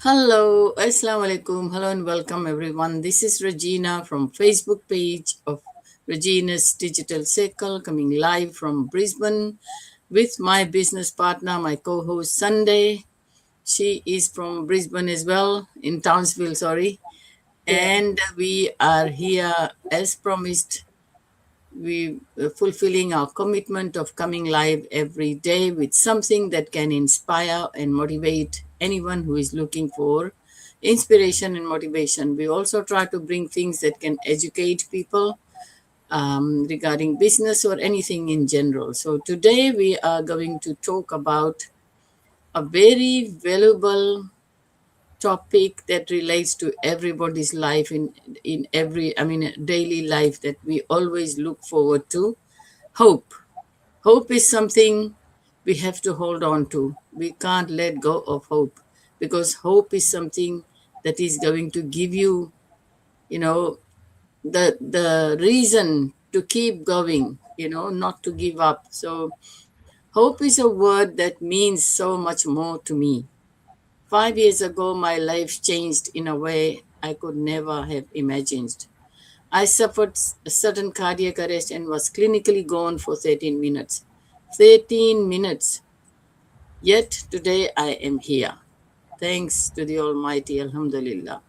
Hello, Assalamu alaikum. Hello and welcome everyone. This is Regina from Facebook page of Regina's Digital Circle coming live from Brisbane with my business partner, my co-host Sunday. She is from Brisbane as well, in Townsville, sorry. Yeah. And we are here as promised. We fulfilling our commitment of coming live every day with something that can inspire and motivate anyone who is looking for inspiration and motivation. We also try to bring things that can educate people regarding business or anything in general. So today we are going to talk about a very valuable topic that relates to everybody's life in every, I mean, daily life that we always look forward to. Hope. Hope is something we have to hold on to. We can't let go of hope because hope is something that is going to give you, you know, the reason to keep going, not to give up. So hope is a word that means so much more to me. 5 years ago, my life changed in a way I could never have imagined. I suffered a sudden cardiac arrest and was clinically gone for 13 minutes. 13 minutes. Yet today I am here. Thanks to the Almighty, Alhamdulillah.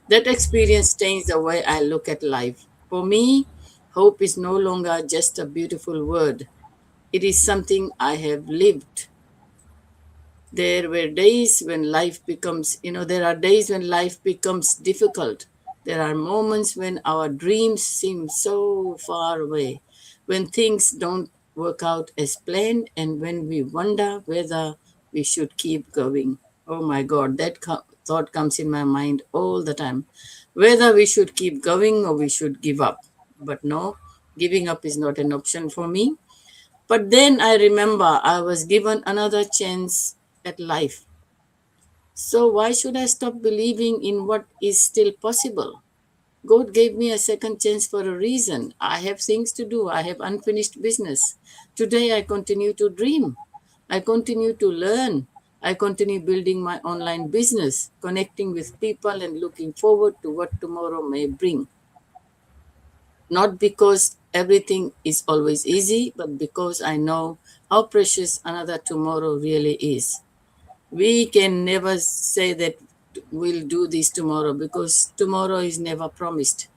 That experience changed the way I look at life. For me, hope is no longer just a beautiful word, it is something I have lived. There were days when life becomes, there are days when life becomes difficult. There are moments when our dreams seem so far away, when things don't work out as planned, and when we wonder whether we should keep going. Oh my God, that thought comes in my mind all the time. Whether we should keep going or we should give up. But no, giving up is not an option for me. But then I remember I was given another chance at life. So why should I stop believing in what is still possible? God gave me a second chance for a reason. I have things to do. I have unfinished business. Today I continue to dream. I continue to learn. I continue building my online business, connecting with people and looking forward to what tomorrow may bring. Not because everything is always easy, but because I know how precious another tomorrow really is. We can never say that we'll do this tomorrow because tomorrow is never promised.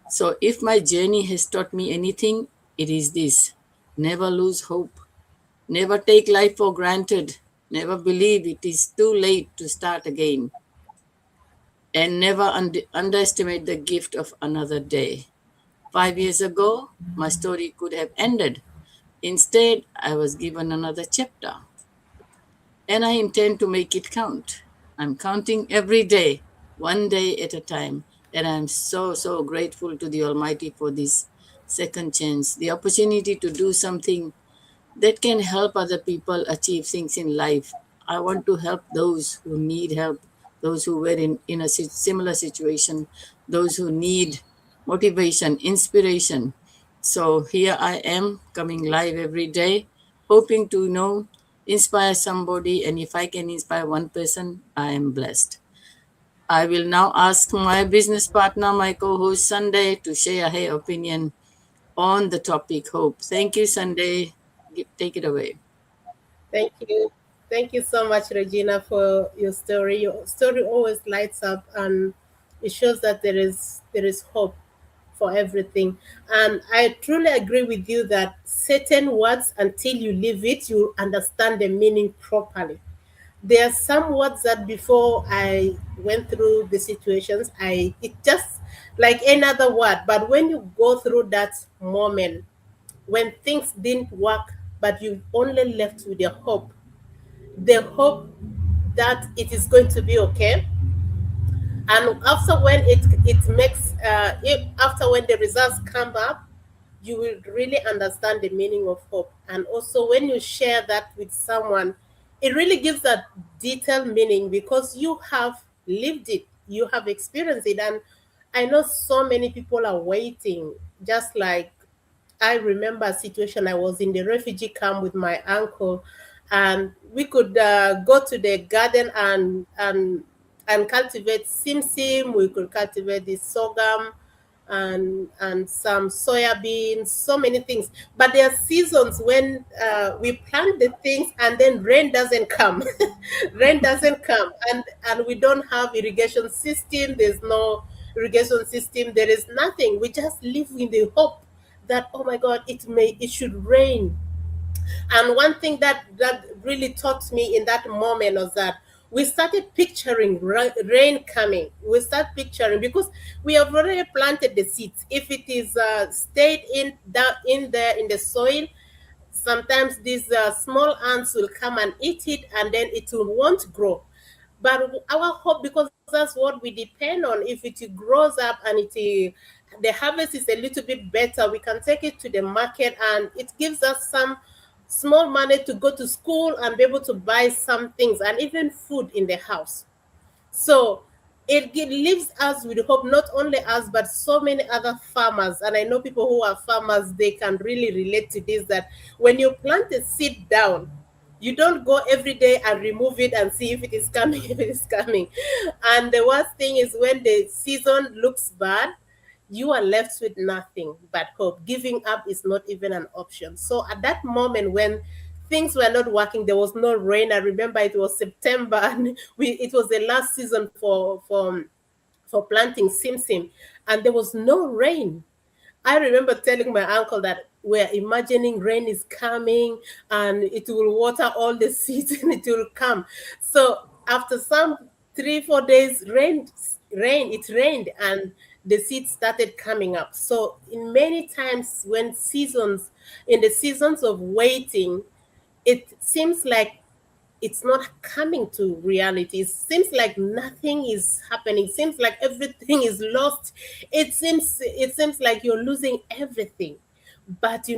So, if my journey has taught me anything, it is this: never lose hope, never take life for granted, never believe it is too late to start again, and never underestimate the gift of another day. 5 years ago, my story could have ended. Instead, I was given another chapter, and I intend to make it count. I'm counting every day, one day at a time, and I'm so, so grateful to the Almighty for this second chance, the opportunity to do something that can help other people achieve things in life. I want to help those who need help, those who were in a similar situation, those who need motivation, inspiration. So here I am coming live every day, hoping to inspire somebody. And if I can inspire one person, I am blessed. I will now ask my business partner, my co host Sunday, to share her opinion on the topic hope. Thank you, Sunday. Take it away. Thank you. Thank you so much, Regina, for your story. Your story always lights up and it shows that there is hope for everything. And I truly agree with you that certain words, until you live it, you understand the meaning properly. There are some words that before I went through the situations, it just like any other word. But when you go through that moment, when things didn't work, but you only left with the hope that it is going to be okay. And after when it makes after when the results come up, you will really understand the meaning of hope. And also when you share that with someone, it really gives a detailed meaning because you have lived it, you have experienced it. And I know so many people are waiting, just like I remember a situation. I was in the refugee camp with my uncle, and we could go to the garden and and cultivate simsim. We could cultivate the sorghum and some soya beans, so many things. But there are seasons when we plant the things and then rain doesn't come. Rain doesn't come, and we don't have irrigation system. There's no irrigation system. There is nothing. We just live in the hope that, oh my God, it should rain. And one thing that really taught me in that moment was that we started picturing rain coming. We start picturing, because we have already planted the seeds. If it is stayed in there in the soil, sometimes these small ants will come and eat it, and then it will won't grow. But our hope, because that's what we depend on, if it grows up and the harvest is a little bit better, we can take it to the market, and it gives us some small money to go to school and be able to buy some things and even food in the house. So leaves us with hope, not only us, but so many other farmers. And I know people who are farmers, they can really relate to this, that when you plant a seed down, you don't go every day and remove it and see if it is coming, if it is coming. And the worst thing is when the season looks bad, you are left with nothing but hope. Giving up is not even an option. So at that moment when things were not working, there was no rain. I remember it was September, and it was the last season for planting simsim, and there was no rain. I remember telling my uncle that we're imagining rain is coming and it will water all the seeds and it will come. So after some 3 4 days, it rained, and the seeds started coming up. So in many times in the seasons of waiting, it seems like it's not coming to reality. It seems like nothing is happening. It seems like everything is lost. It seems like you're losing everything. But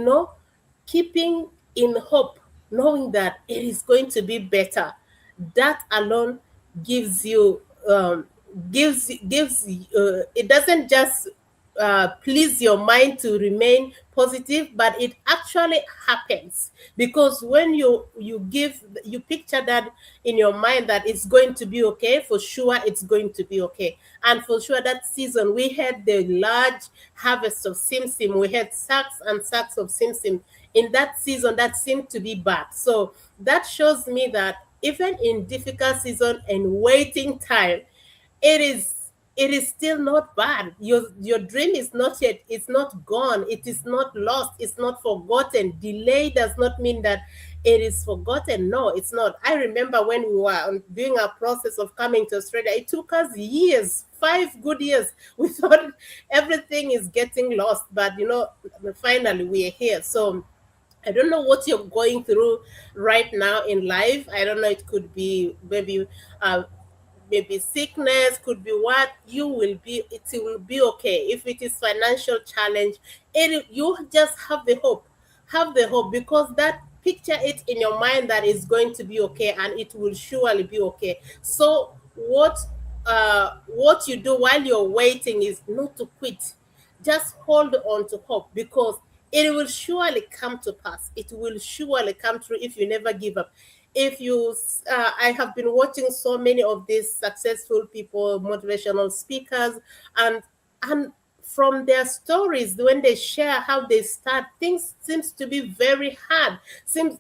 keeping in hope, knowing that it is going to be better, that alone gives you gives it doesn't just please your mind to remain positive, but it actually happens, because when you picture that in your mind that it's going to be okay, for sure it's going to be okay. And for sure that season we had the large harvest of simsim. We had sacks and sacks of simsim in that season that seemed to be bad. So that shows me that even in difficult season and waiting time, it is still not bad. Your dream is not yet, it's not gone, it is not lost, it's not forgotten. Delay does not mean that it is forgotten. No, it's not. I remember when we were doing our process of coming to Australia, it took us years, 5 good years. We thought everything is getting lost, but finally we are here. So I don't know what you're going through right now in life. I don't know. It could be uh, maybe sickness, could be what. It will be okay. If it is financial challenge, you just have the hope, because that picture it in your mind that it's going to be okay, and it will surely be okay. So what you do while you're waiting is not to quit. Just hold on to hope, because it will surely come to pass. It will surely come true if you never give up. If you I have been watching so many of these successful people, motivational speakers, and from their stories, when they share how they start, things seems to be very hard.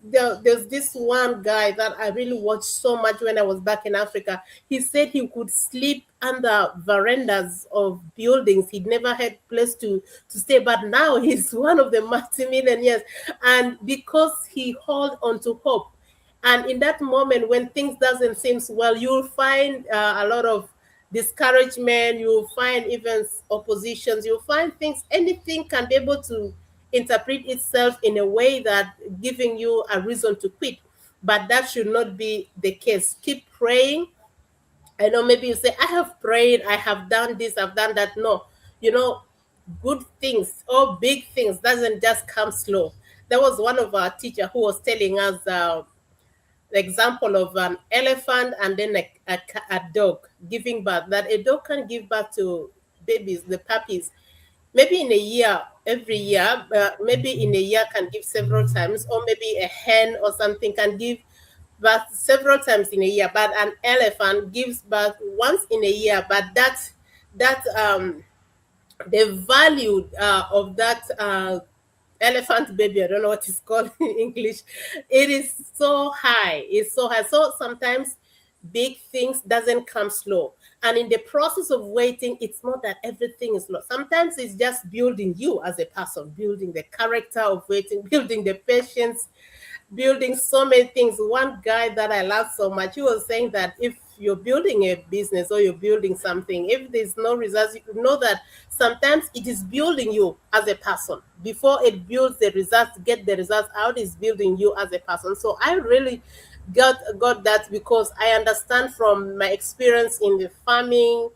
There's this one guy that I really watched so much when I was back in Africa. He said he could sleep under verandas of buildings. He'd never had place to stay, but now he's one of the multimillionaires, and because he held on to hope. And in that moment when things doesn't seem well, you'll find a lot of discouragement. You'll find even oppositions. You'll find things, anything can be able to interpret itself in a way that giving you a reason to quit. But that should not be the case. Keep praying. I know maybe you say, I have prayed, I have done this, I've done that. No, you know, good things or big things doesn't just come slow. There was one of our teacher who was telling us the example of an elephant and then a dog giving birth. That a dog can give birth to babies, the puppies, maybe in a year, every year, maybe in a year can give several times, or maybe a hen or something can give birth several times in a year, but an elephant gives birth once in a year. But that the value of that elephant baby, I don't know what it's called in English, it is so high. It's so high. So sometimes big things doesn't come slow. And in the process of waiting, it's not that everything is slow. Sometimes it's just building you as a person, building the character of waiting, building the patience, building so many things. One guy that I love so much, he was saying that if you're building a business or you're building something, if there's no results, you know that sometimes it is building you as a person. Before it builds the results, get the results out, is building you as a person. So I really got that, because I understand from my experience in the farming,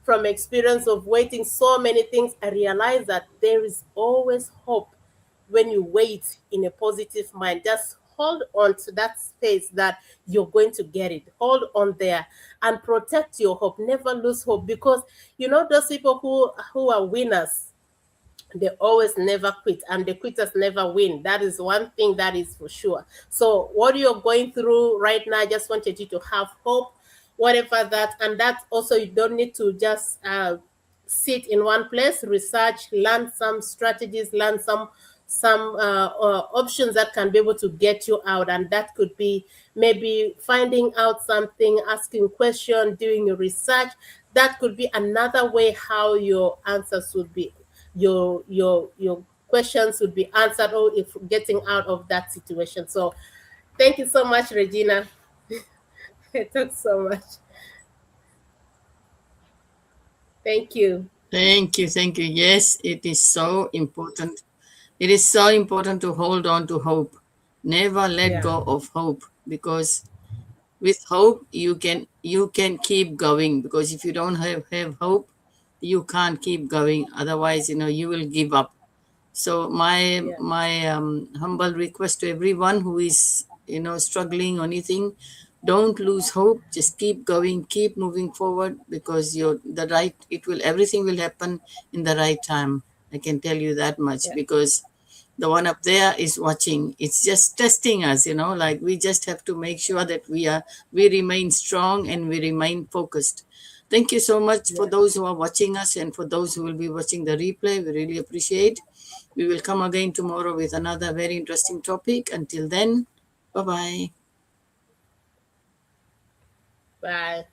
from experience of waiting so many things, I realize that there is always hope when you wait in a positive mind. Just hold on to that space that you're going to get it. Hold on there and protect your hope. Never lose hope, because you know those people who are winners, they always never quit, and the quitters never win. That is one thing that is for sure. So what you're going through right now, I just wanted you to have hope, whatever that. And that also, you don't need to just sit in one place. Research, learn some strategies, learn some options that can be able to get you out. And that could be maybe finding out something, asking question, doing your research. That could be another way how your answers would be, your questions would be answered, or if getting out of that situation. So thank you so much, Regina. I talked so much. Thank you. Thank you. Thank you. Yes, it is so important. It is so important to hold on to hope. Never let Yeah. go of hope, because with hope you can keep going, because if you don't have hope, you can't keep going. Otherwise, you will give up. So my Yeah. my humble request to everyone who is struggling or anything, don't lose hope. Just keep going, keep moving forward, because everything will happen in the right time. I can tell you that much, Yeah. because the one up there is watching. It's just testing us, like we just have to make sure that we remain strong and we remain focused. Thank you so much for Yeah. those who are watching us, and for those who will be watching the replay. We really appreciate. We will come again tomorrow with another very interesting topic. Until then, bye bye. Bye.